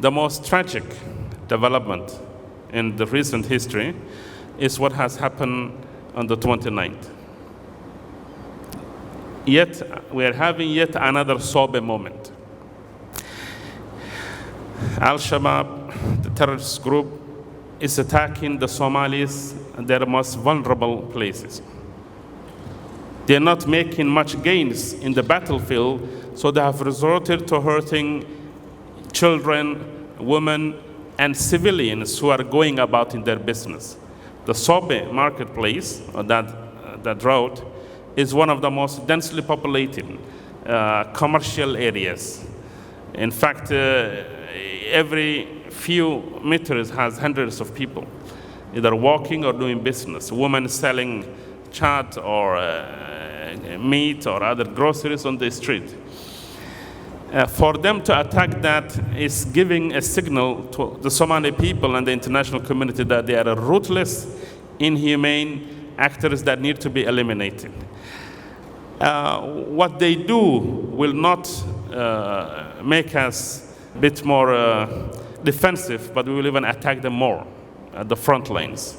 The most tragic development in the recent history is what has happened on the 29th. Yet, we are having yet another sober moment. Al-Shabaab, the terrorist group, is attacking the Somalis at their most vulnerable places. They are not making much gains in the battlefield, so they have resorted to hurting children, women, and civilians who are going about in their business. The Sobe marketplace, that road, is one of the most densely populated commercial areas. In fact, every few meters has hundreds of people, either walking or doing business. Women selling chat or meat or other groceries on the street. For them to attack that is giving a signal to the Somali people and the international community that they are ruthless, inhumane actors that need to be eliminated. What they do will not make us a bit more defensive, but we will even attack them more at the front lines.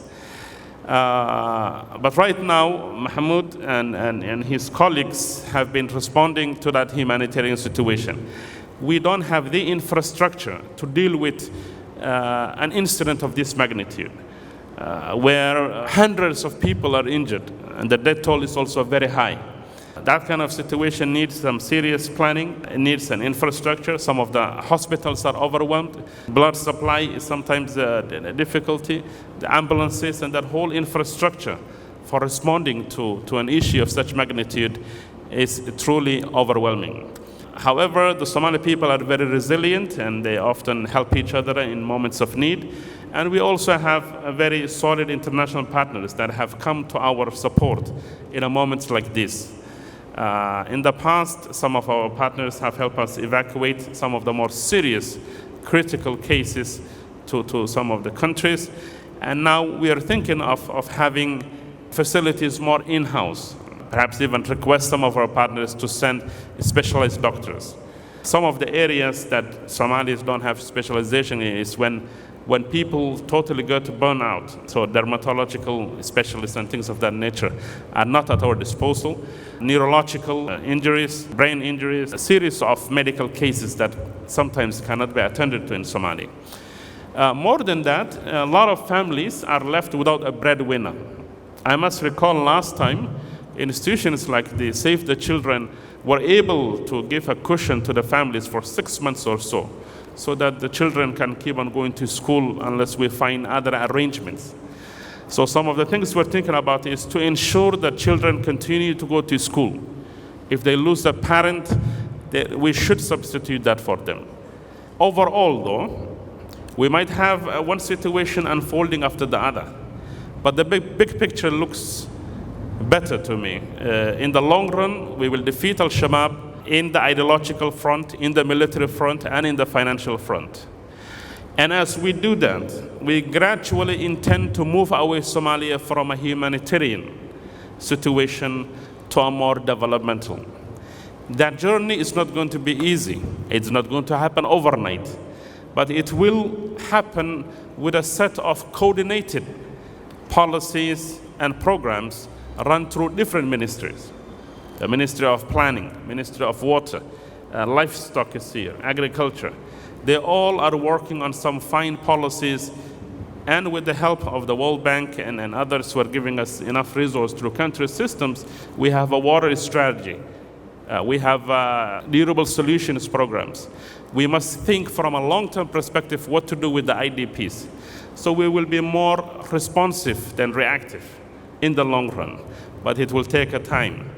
But right now, Mahmoud and his colleagues have been responding to that humanitarian situation. We don't have the infrastructure to deal with an incident of this magnitude, where hundreds of people are injured, and the death toll is also very high. That kind of situation needs some serious planning. It needs an infrastructure. Some of the hospitals are overwhelmed. Blood supply is sometimes a difficulty. The ambulances and that whole infrastructure for responding to an issue of such magnitude is truly overwhelming. However, the Somali people are very resilient and they often help each other in moments of need. And we also have very solid international partners that have come to our support in moments like this. In the past, some of our partners have helped us evacuate some of the more serious, critical cases to some of the countries. And now we are thinking of having facilities more in-house, perhaps even request some of our partners to send specialized doctors. Some of the areas that Somalis don't have specialization in is when people totally go to burnout, so dermatological specialists and things of that nature are not at our disposal. Neurological injuries, brain injuries, a series of medical cases that sometimes cannot be attended to in Somalia. More than that, a lot of families are left without a breadwinner. I must recall last time, institutions like the Save the Children were able to give a cushion to the families for 6 months or so that the children can keep on going to school unless we find other arrangements. So some of the things we're thinking about is to ensure that children continue to go to school. If they lose a parent, we should substitute that for them. Overall, though, we might have one situation unfolding after the other, but the big picture looks better to me. In the long run, we will defeat Al-Shabaab in the ideological front, in the military front, and in the financial front. And as we do that, we gradually intend to move away Somalia from a humanitarian situation to a more developmental. That journey is not going to be easy. It's not going to happen overnight, but it will happen with a set of coordinated policies and programs run through different ministries. The Ministry of Planning, Ministry of Water, Livestock is here, Agriculture. They all are working on some fine policies, and with the help of the World Bank and others who are giving us enough resources through country systems, we have a water strategy. We have durable solutions programs. We must think from a long-term perspective what to do with the IDPs. So we will be more responsive than reactive in the long run, but it will take a time.